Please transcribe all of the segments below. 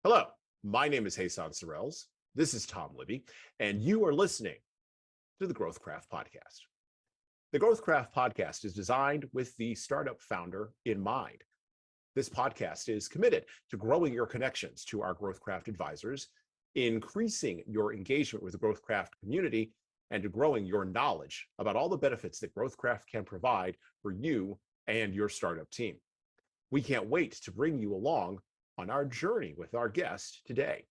Hello, my name is Hassan Sorrells. This is Tom Libby, and you are listening to the GrowthCraft podcast. The GrowthCraft podcast is designed with the startup founder in mind. This podcast is committed to growing your connections to our GrowthCraft advisors, increasing your engagement with the GrowthCraft community, and to growing your knowledge about all the benefits that GrowthCraft can provide for you and your startup team. We can't wait to bring you along on our journey with our guest today.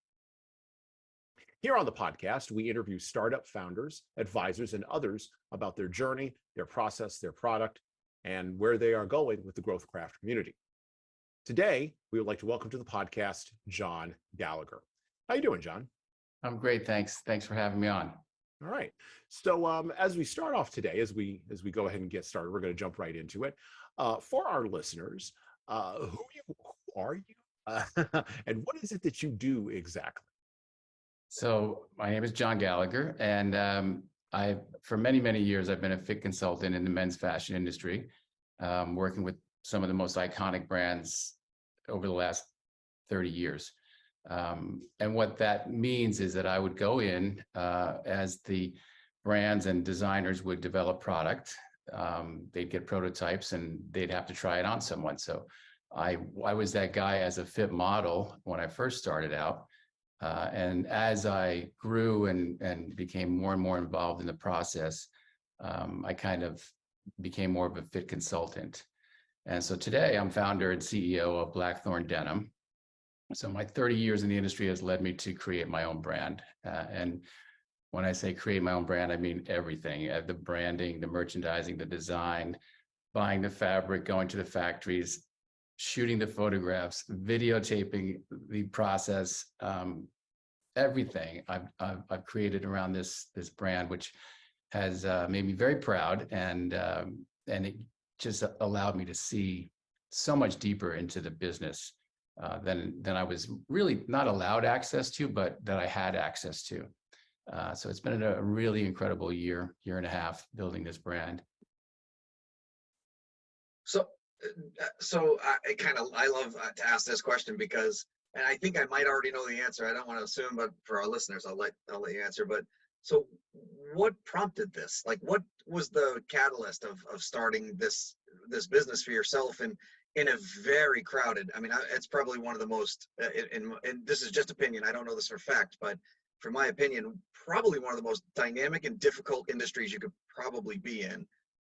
Here on the podcast, we interview startup founders, advisors, and others about their journey, their process, their product, and where they are going with the GrowthCraft community. Today, we would like to welcome to the podcast, John Gallagher. How you doing, John? I'm great, thanks. Thanks for having me on. All right. So as we start off today, as we go ahead and get started, we're going to jump right into it. For our listeners, who are you? And what is it that you do exactly? So my name is John Gallagher, and for many years, I've been a fit consultant in the men's fashion industry, working with some of the most iconic brands over the last 30 years. And what that means is that I would go in as the brands and designers would develop product. They'd get prototypes and they'd have to try it on someone. So I was that guy as a fit model when I first started out. And as I grew and became more and more involved in the process, I kind of became more of a fit consultant. And so today I'm founder and CEO of Blackthorn Denim. So my 30 years in the industry has led me to create my own brand. And when I say create my own brand, I mean everything, the branding, the merchandising, the design, buying the fabric, going to the factories, shooting the photographs, videotaping the process, everything I've created around this brand, which has made me very proud, and it just allowed me to see so much deeper into the business than I was really not allowed access to, but that I had access to. So it's been a really incredible year and a half building this brand. So I love to ask this question because, and I think I might already know the answer. I don't want to assume, but for our listeners, I'll let you answer. But so, what prompted this? Like, what was the catalyst of starting this business for yourself in a very crowded? I mean, it's probably one of the most, and this is just opinion. I don't know this for a fact, but from my opinion, probably one of the most dynamic and difficult industries you could probably be in.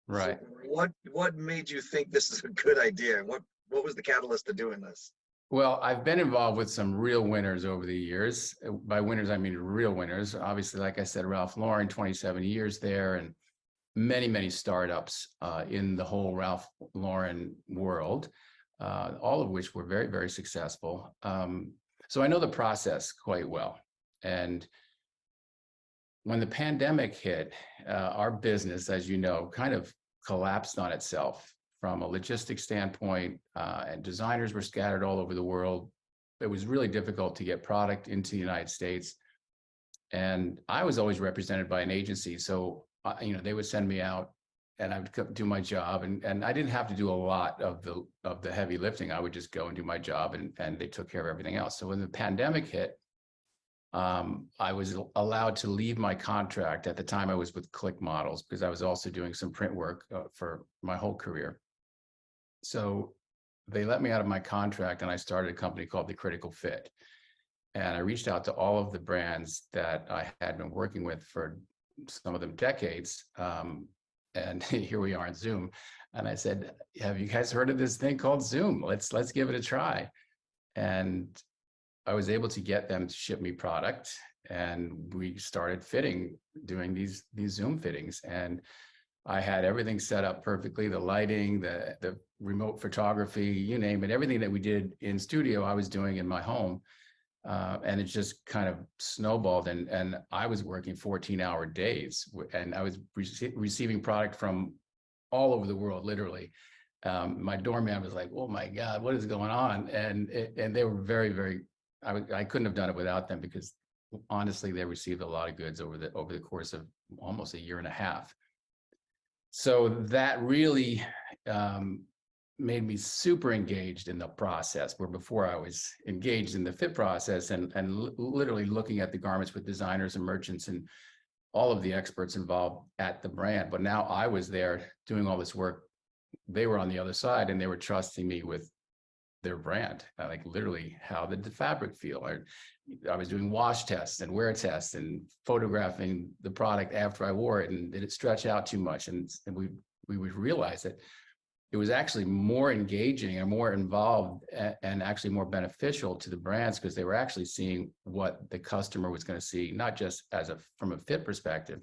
Right. So what made you think this is a good idea? What was the catalyst to doing this? Well, I've been involved with some real winners over the years. By winners, I mean real winners. Obviously, like I said, Ralph Lauren, 27 years there, and many startups in the whole Ralph Lauren world, all of which were very successful. So I know the process quite well. And when the pandemic hit, our business, as you know, kind of collapsed on itself from a logistics standpoint, and designers were scattered all over the world. It was really difficult to get product into the United States. And I was always represented by an agency. So, they would send me out and I would do my job. And I didn't have to do a lot of the heavy lifting. I would just go and do my job, and they took care of everything else. So when the pandemic hit, I was allowed to leave my contract. At the time, I was with Click Models because I was also doing some print work for my whole career. So they let me out of my contract, and I started a company called The Critical Fit. And I reached out to all of the brands that I had been working with for some of them decades. And here we are on Zoom. And I said, have you guys heard of this thing called Zoom? Let's give it a try. And I was able to get them to ship me product, and we started doing these Zoom fittings. And I had everything set up perfectly, the lighting, the remote photography, you name it, everything that we did in studio, I was doing in my home. And it just kind of snowballed, and I was working 14-hour days, and I was receiving product from all over the world, literally. My doorman was like, "Oh my God, what is going on?" And they were very. I couldn't have done it without them, because honestly, they received a lot of goods over the course of almost a year and a half. So that really made me super engaged in the process, where before I was engaged in the fit process and literally looking at the garments with designers and merchants and all of the experts involved at the brand. But now I was there doing all this work. They were on the other side and they were trusting me with their brand, like literally how did the fabric feel? I was doing wash tests and wear tests and photographing the product after I wore it, and did it stretch out too much? And we would realize that it was actually more engaging and more involved and actually more beneficial to the brands, because they were actually seeing what the customer was going to see, not just from a fit perspective,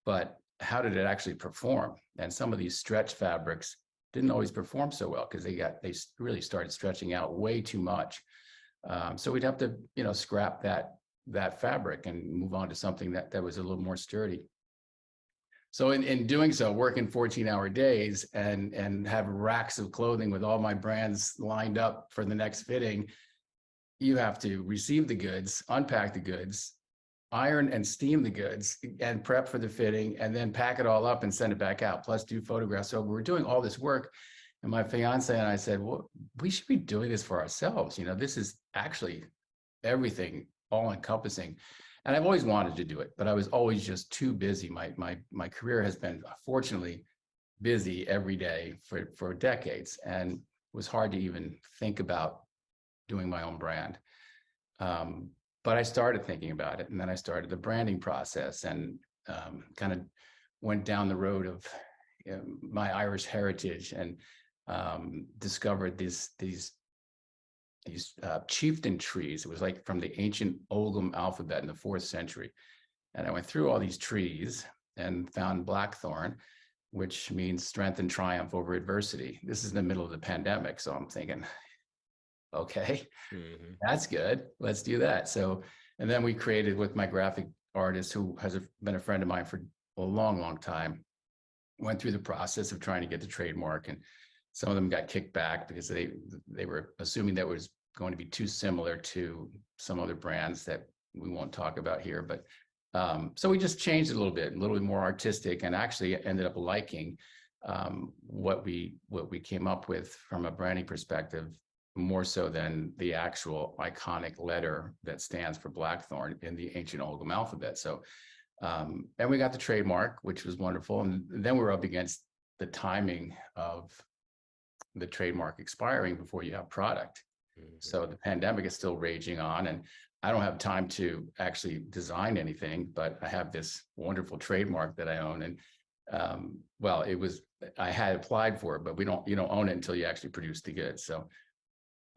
but how did it actually perform? And some of these stretch fabrics didn't always perform so well because they really started stretching out way too much. So we'd have to, scrap that fabric and move on to something that was a little more sturdy. So in doing so, working 14-hour days and have racks of clothing with all my brands lined up for the next fitting, you have to receive the goods, unpack the goods, iron and steam the goods, and prep for the fitting, and then pack it all up and send it back out, plus do photographs. So we're doing all this work. And my fiance and I said, well, we should be doing this for ourselves. This is actually everything all encompassing. And I've always wanted to do it, but I was always just too busy. My career has been, fortunately, busy every day for decades, and it was hard to even think about doing my own brand. But I started thinking about it, and then I started the branding process, and kind of went down the road of my Irish heritage, and discovered these chieftain trees. It was like from the ancient Ogham alphabet in the 4th century. And I went through all these trees and found Blackthorn, which means strength and triumph over adversity. This is in the middle of the pandemic. So I'm thinking, okay, that's good. Let's do that. So, and then we created with my graphic artist, who has been a friend of mine for a long, long time, went through the process of trying to get the trademark, and some of them got kicked back because they were assuming that was going to be too similar to some other brands that we won't talk about here. But so we just changed it a little bit more artistic, and actually ended up liking what we came up with from a branding perspective, more so than the actual iconic letter that stands for Blackthorn in the ancient Ogham alphabet. So, and we got the trademark, which was wonderful. And then we're up against the timing of the trademark expiring before you have product. So the pandemic is still raging on, and I don't have time to actually design anything, but I have this wonderful trademark that I own. And well, I had applied for it, but you don't own it until you actually produce the goods. So,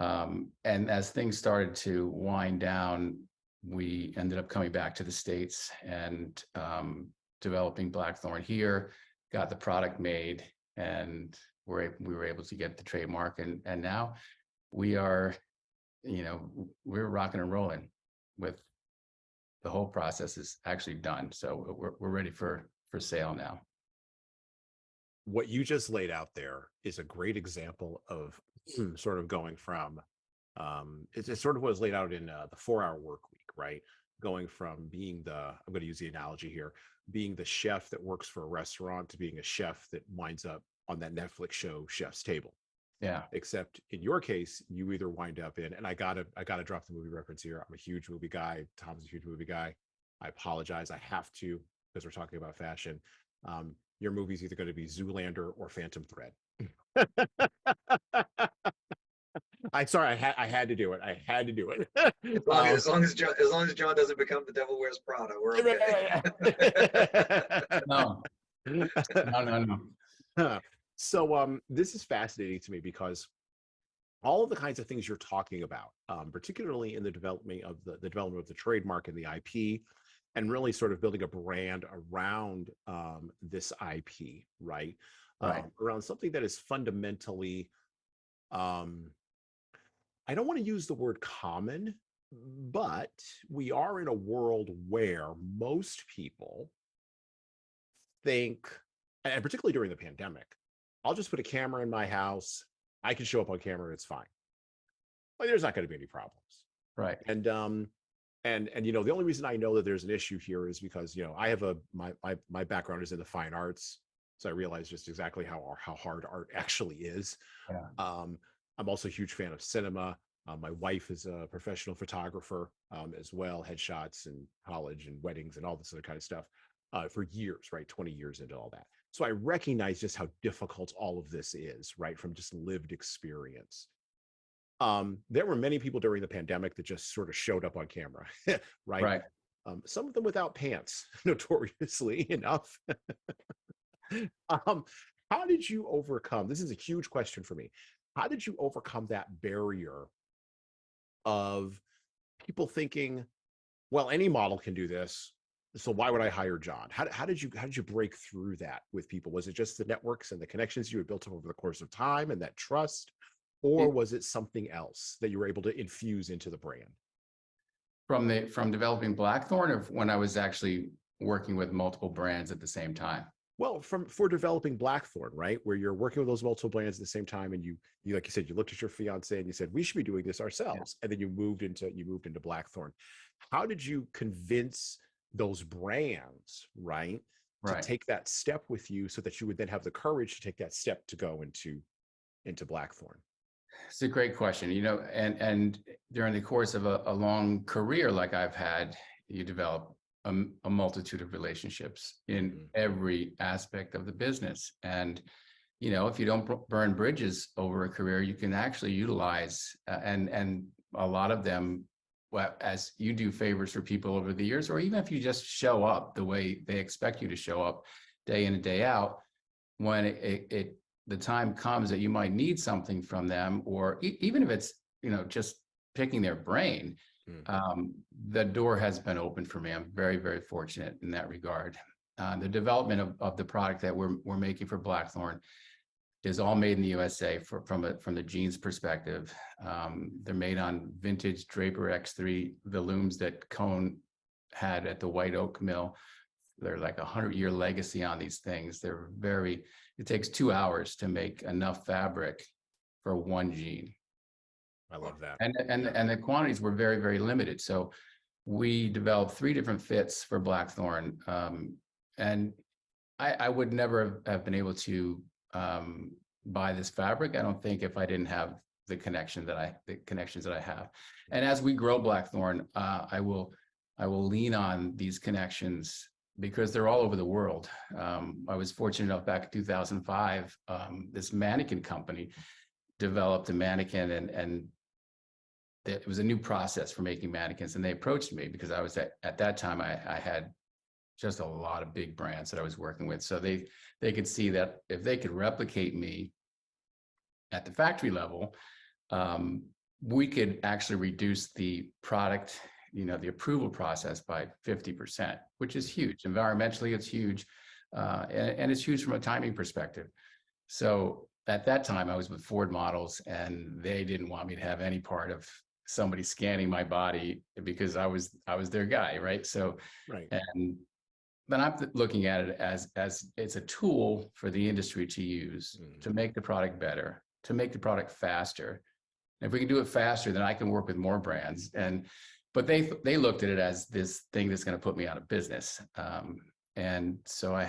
and as things started to wind down, we ended up coming back to the States and developing Blackthorn here, got the product made, and we were able to get the trademark. And now we are, we're rocking and rolling with the whole process is actually done. So we're ready for sale now. What you just laid out there is a great example of sort of going from, it sort of was laid out in the 4-Hour Work Week, right? Going from being I'm going to use the analogy here, being the chef that works for a restaurant to being a chef that winds up on that Netflix show, Chef's Table. Yeah. Except in your case, you either wind up in, and I gotta drop the movie reference here. I'm a huge movie guy. Tom's a huge movie guy. I apologize. I have to, because we're talking about fashion. Your movie's either going to be Zoolander or Phantom Thread. I had to do it. I had to do it. As long as John doesn't become the Devil Wears Prada, we're okay. No. So this is fascinating to me, because all of the kinds of things you're talking about, particularly in the development of the trademark and the IP, and really sort of building a brand around this IP, right? Around something that is fundamentally, I don't want to use the word common, but we are in a world where most people think, and particularly during the pandemic, I'll just put a camera in my house. I can show up on camera. It's fine. Like, there's not going to be any problems. Right. And the only reason I know that there's an issue here is because, I have my background is in the fine arts. So I realized just exactly how hard art actually is. Yeah. I'm also a huge fan of cinema. My wife is a professional photographer as well, headshots and college and weddings and all this other kind of stuff for years, right? 20 years into all that. So I recognize just how difficult all of this is, right? From just lived experience. There were many people during the pandemic that just sort of showed up on camera, right? Right. Some of them without pants, notoriously enough. How did you overcome? This is a huge question for me. How did you overcome that barrier of people thinking, well, any model can do this, so why would I hire John? How did you break through that with people? Was it just the networks and the connections you had built up over the course of time and that trust, or was it something else that you were able to infuse into the brand? From developing Blackthorn, or when I was actually working with multiple brands at the same time? Well, for developing Blackthorn, right, where you're working with those multiple brands at the same time, and you like you said, you looked at your fiance and you said we should be doing this ourselves, and then you moved into Blackthorn. How did you convince those brands, right, to Right. take that step with you, so that you would then have the courage to take that step to go into Blackthorn? It's a great question. And during the course of a long career like I've had, you develop a multitude of relationships in every aspect of the business. And, if you don't burn bridges over a career, you can actually utilize, and a lot of them, well, as you do favors for people over the years, or even if you just show up the way they expect you to show up day in and day out, when the time comes that you might need something from them, or even if it's, just picking their brain, the door has been open for me. I'm very, very fortunate in that regard. The development of the product that we're making for Blackthorn is all made in the USA from the jeans perspective. They're made on vintage Draper X3, the looms that Cone had at the White Oak Mill. They're like 100-year legacy on these things. It takes 2 hours to make enough fabric for one jean. I love that. And the quantities were very, very limited. So we developed 3 different fits for Blackthorn. And I would never have been able to buy this fabric, I don't think, if I didn't have the connections that I have. And as we grow Blackthorn, I will lean on these connections because they're all over the world. I was fortunate enough back in 2005, this mannequin company developed a mannequin, and it was a new process for making mannequins. And they approached me because I was at that time, I had just a lot of big brands that I was working with. So they could see that if they could replicate me at the factory level, we could actually reduce the product, the approval process by 50%, which is huge. Environmentally, it's huge. And it's huge from a timing perspective. So at that time, I was with Ford Models, and they didn't want me to have any part of somebody scanning my body because I was their guy, right? So, right. And then I'm looking at it as it's a tool for the industry to use to make the product better, to make the product faster. And if we can do it faster, then I can work with more brands. But they looked at it as this thing that's going to put me out of business. And so I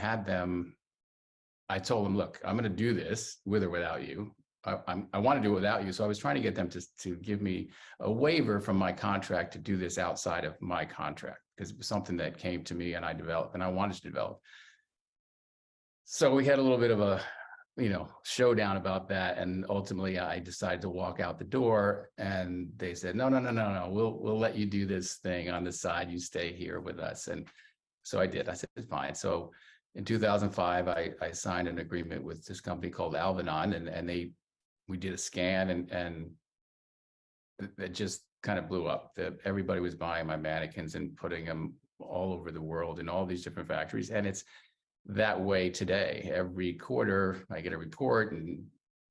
told them, look, I'm going to do this with or without you. I want to do it without you. So I was trying to get them to give me a waiver from my contract to do this outside of my contract, because it was something that came to me and I developed and I wanted to develop. So we had a little bit of a, showdown about that. And ultimately I decided to walk out the door, and they said, no, we'll let you do this thing on the side. You stay here with us. And so I did. I said, fine. So in 2005, I signed an agreement with this company called Alvanon, and we did a scan, and it just kind of blew up. Everybody was buying my mannequins and putting them all over the world in all these different factories. And it's that way today. Every quarter, I get a report, and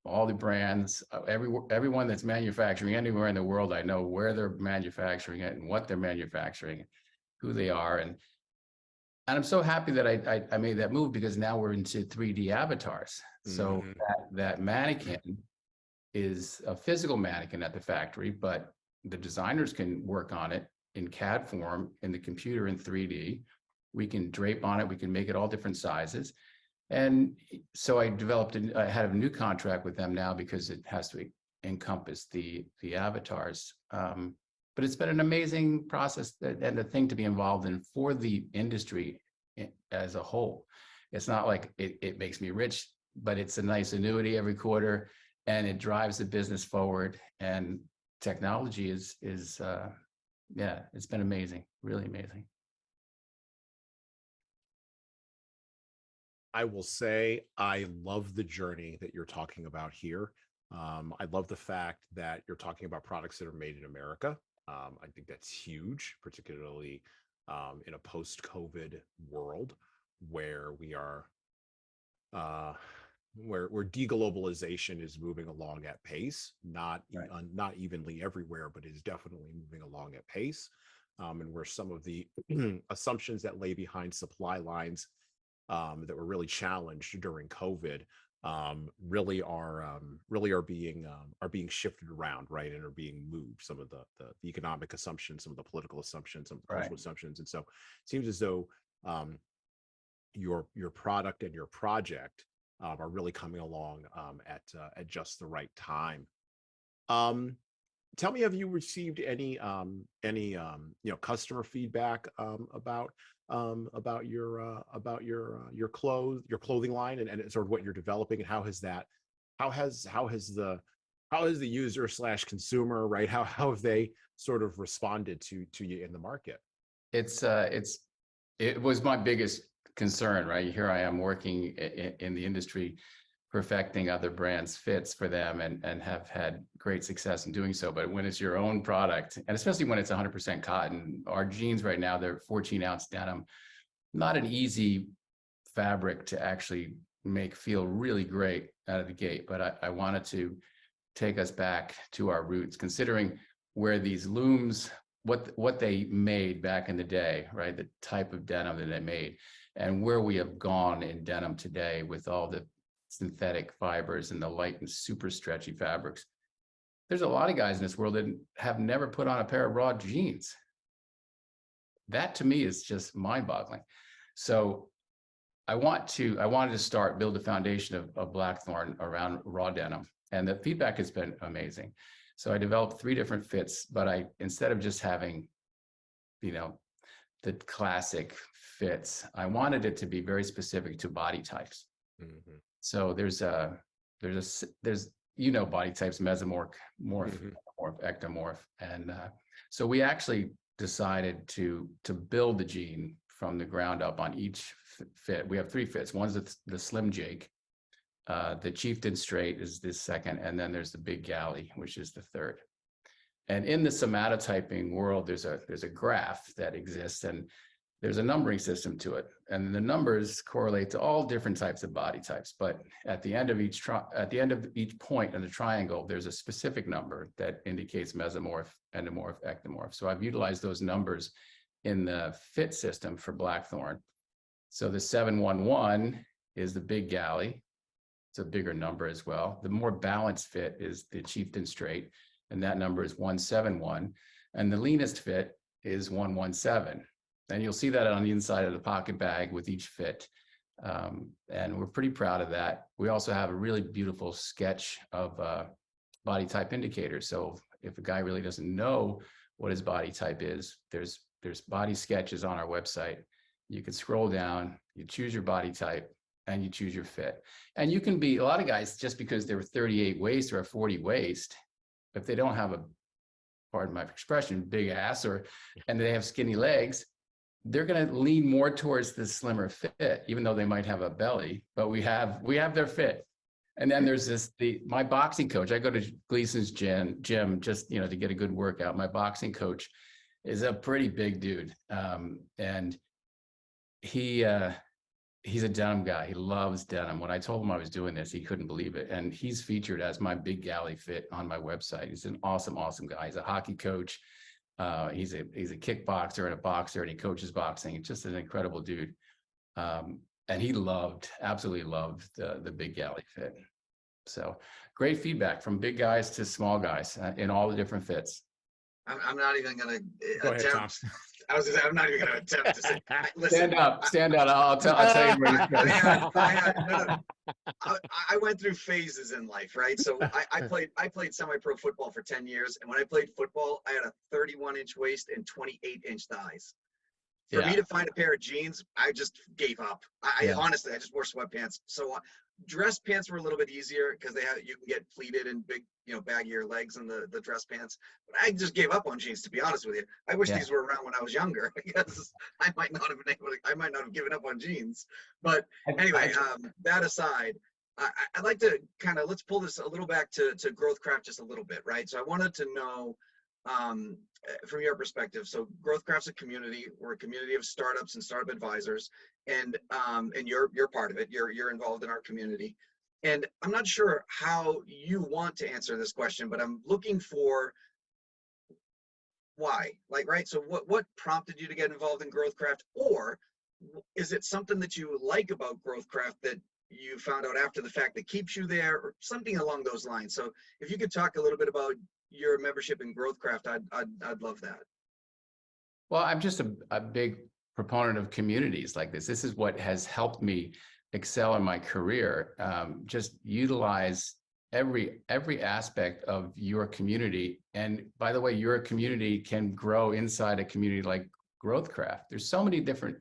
all the brands, everyone that's manufacturing anywhere in the world, I know where they're manufacturing it and what they're manufacturing, who they are. And I'm so happy that I made that move, because now we're into 3D avatars. So that mannequin is a physical mannequin at the factory, but the designers can work on it in CAD form in the computer in 3D. We can drape on it. We can make it all different sizes. And so I had a new contract with them now because it has to encompass the avatars. But it's been an amazing process and a thing to be involved in for the industry as a whole. It's not like it makes me rich, but it's a nice annuity every quarter, and it drives the business forward. And technology is yeah, it's been amazing, really amazing. I will say I love the journey that you're talking about here. I love the fact that you're talking about products that are made in America. I think that's huge, particularly in a post-COVID world where we are, where deglobalization is moving along at pace, not not evenly everywhere, but is definitely moving along at pace, and where some of the assumptions that lay behind supply lines that were really challenged during COVID really are being shifted around, right, and are being moved. Some of the economic assumptions, some of the political assumptions, some of the cultural assumptions, and so it seems as though your product and your project are really coming along at just the right time. Tell me, have you received any customer feedback about your clothing line and sort of what you're developing, and how has the user / consumer, right, how have they sort of responded to you in the market? It was my biggest concern, right? Here I am working in the industry, perfecting other brands' fits for them, and have had great success in doing so. But when it's your own product, and especially when it's 100% cotton, our jeans right now, they're 14-ounce denim, not an easy fabric to actually make feel really great out of the gate. But I wanted to take us back to our roots, considering where these looms, what they made back in the day, right? The type of denim that they made, and where we have gone in denim today with all the synthetic fibers and the light and super stretchy fabrics. There's a lot of guys in this world that have never put on a pair of raw jeans. That to me is just mind-boggling. So I wanted to build a foundation of Blackthorn around raw denim, and the feedback has been amazing. So I developed 3 different fits, but instead of just having, the classic fits, I wanted it to be very specific to body types. Mm-hmm. So there's body types: mesomorph, morph, ectomorph, and so we actually decided to build the jean from the ground up on each fit. We have 3 fits. One's the Slim Jake, the Chieftain Straight is the second, and then there's the Big Galley, which is the third. And in the somatotyping world, there's a graph that exists, and there's a numbering system to it, and the numbers correlate to all different types of body types. But at the end of each point in the triangle, there's a specific number that indicates mesomorph, endomorph, ectomorph. So I've utilized those numbers in the fit system for Blackthorn. So the 711 is the Big Galley. It's a bigger number as well. The more balanced fit is the Chieftain Straight, and that number is 171. And the leanest fit is 117. And you'll see that on the inside of the pocket bag with each fit. And we're pretty proud of that. We also have a really beautiful sketch of body type indicators. So if a guy really doesn't know what his body type is, there's body sketches on our website. You can scroll down, you choose your body type, and you choose your fit. And you can be, a lot of guys, just because they're 38 waist or a 40 waist, if they don't have pardon my expression, big ass, and they have skinny legs, they're going to lean more towards the slimmer fit, even though they might have a belly, but we have their fit. And then there's my boxing coach. I go to Gleason's gym just, to get a good workout. My boxing coach is a pretty big dude. And he's a denim guy. He loves denim. When I told him I was doing this, he couldn't believe it. And he's featured as my Big Galley fit on my website. He's an awesome, awesome guy. He's a hockey coach. He's a kickboxer and a boxer, and he coaches boxing. It's just an incredible dude. And he absolutely loved the Big Galley fit. So great feedback from big guys to small guys in all the different fits. I'm not even going to Go ahead, Tom. attempt. I was going to say, I'm not even going to attempt to say, listen. Stand up. I'll tell you where I went through phases in life, right? So I played semi-pro football for 10 years. And when I played football, I had a 31-inch waist and 28-inch thighs. For me to find a pair of jeans, I just gave up. Honestly, I just wore sweatpants. So dress pants were a little bit easier because you can get pleated and big, baggier legs in the dress pants. But I just gave up on jeans, to be honest with you. I wish these were around when I was younger, because I might not have given up on jeans. But anyway, that aside, I'd like to let's pull this a little back to GrowthCraft just a little bit, right? So I wanted to know, from your perspective. So GrowthCraft's a community. We're a community of startups and startup advisors, and you're part of it. You're involved in our community, and I'm not sure how you want to answer this question, but I'm looking for why. Right? So what prompted you to get involved in GrowthCraft, or is it something that you like about GrowthCraft that you found out after the fact that keeps you there, or something along those lines? So if you could talk a little bit about your membership in GrowthCraft, I'd love that. Well, I'm just a big proponent of communities like this. This is what has helped me excel in my career. Just utilize every aspect of your community. And by the way, your community can grow inside a community like GrowthCraft. There's so many different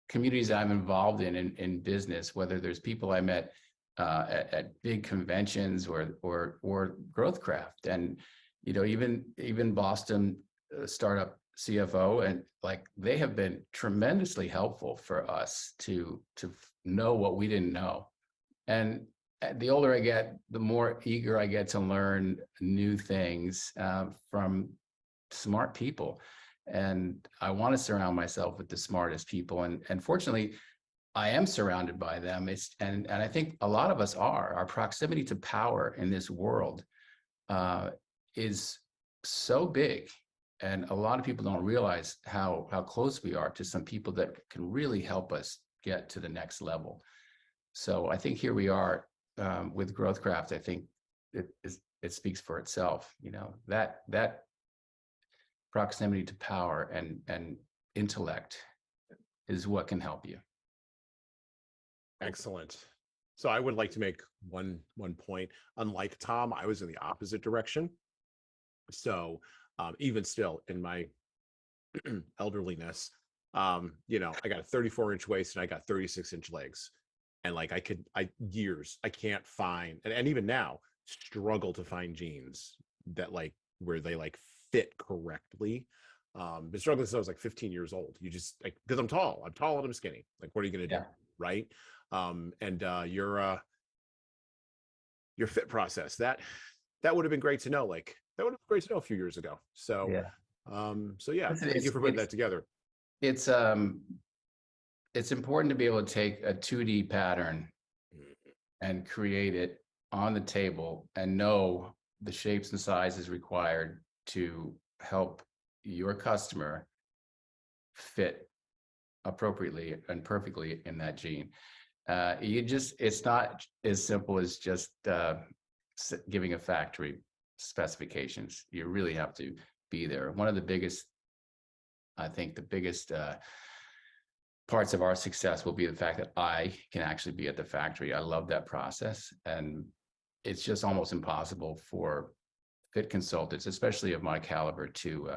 communities I'm involved in business, whether there's people I met at big conventions or GrowthCraft, and even Boston startup CFO, and they have been tremendously helpful for us to know what we didn't know. And the older I get, the more eager I get to learn new things from smart people. And I want to surround myself with the smartest people. And fortunately, I am surrounded by them. And I think a lot of us are. Our proximity to power in this world is so big. And a lot of people don't realize how close we are to some people that can really help us get to the next level. So I think here we are with GrowthCraft. I think it speaks for itself. That proximity to power and intellect is what can help you. Excellent. So I would like to make one point. Unlike Tom, I was in the opposite direction. So even still in my elderliness, I got a 34-inch waist and I got 36-inch legs. And I can't find, and even now struggle to find jeans that where they fit correctly. Been struggling since I was 15 years old. You just because I'm tall and I'm skinny. What are you going to do? Right. And your fit process, that would have been great to know. That would have been great to know a few years ago. So, thank you for putting that together. It's important to be able to take a 2D pattern and create it on the table and know the shapes and sizes required to help your customer fit appropriately and perfectly in that jean. It's not as simple as just giving a factory specifications. You really have to be there. One of the biggest parts of our success will be the fact that I can actually be at the factory. I love that process, and it's just almost impossible for fit consultants, especially of my caliber, to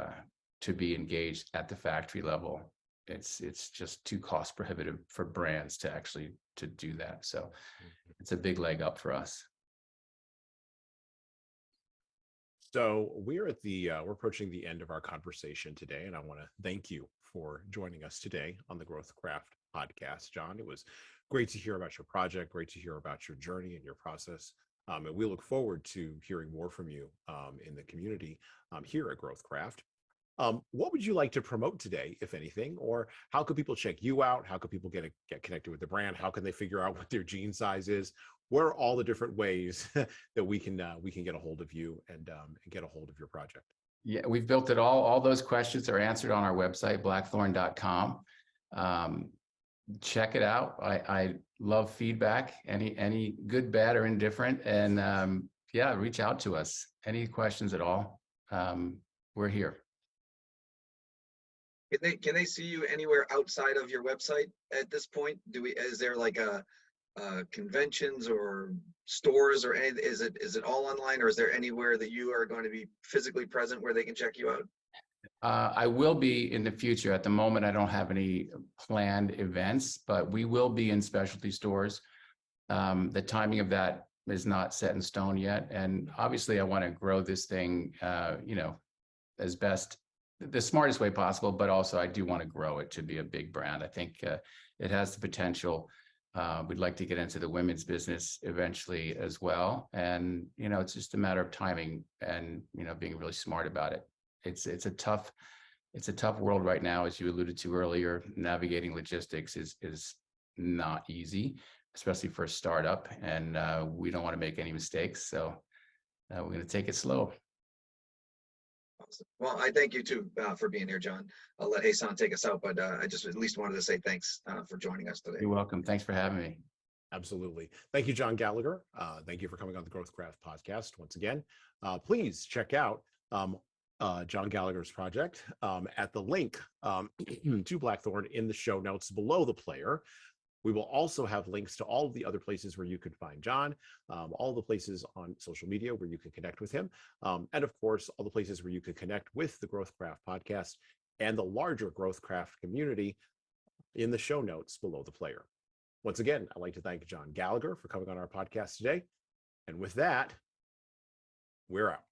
be engaged at the factory level. It's just too cost prohibitive for brands to do that. So it's a big leg up for us. So we're approaching the end of our conversation today, and I want to thank you for joining us today on the GrowthCraft podcast, John. It was great to hear about your project, great to hear about your journey and your process. And we look forward to hearing more from you in the community here at GrowthCraft. What would you like to promote today, if anything, or how could people check you out? How could people get connected with the brand? How can they figure out what their jean size is? Where are all the different ways that we can get a hold of you and get a hold of your project? Yeah, we've built it all. All those questions are answered on our website, blackthorn.com. Check it out. I love feedback, any good, bad, or indifferent. And reach out to us. Any questions at all. we're here. Can they see you anywhere outside of your website at this point? Is there like a conventions or stores or any, is it all online, or is there anywhere that you are going to be physically present where they can check you out? I will be in the future. At the moment, I don't have any planned events, but we will be in specialty stores. The timing of that is not set in stone yet. And obviously I want to grow this thing, as best, the smartest way possible, but also I do want to grow it to be a big brand. I think it has the potential. We'd like to get into the women's business eventually as well. And, it's just a matter of timing and, being really smart about it. It's a tough world right now, as you alluded to earlier. Navigating logistics is not easy, especially for a startup, and we don't want to make any mistakes. So we're going to take it slow. Awesome. Well, I thank you too for being here, John. I'll let Hassan take us out, but I just at least wanted to say thanks for joining us today. You're welcome. Thanks for having me. Absolutely. Thank you, John Gallagher. Thank you for coming on the GrowthCraft podcast once again. Please check out John Gallagher's project at the link to Blackthorn in the show notes below the player. We will also have links to all of the other places where you could find John, all the places on social media where you can connect with him, and of course, all the places where you could connect with the GrowthCraft podcast and the larger GrowthCraft community in the show notes below the player. Once again, I'd like to thank John Gallagher for coming on our podcast today. And with that, we're out.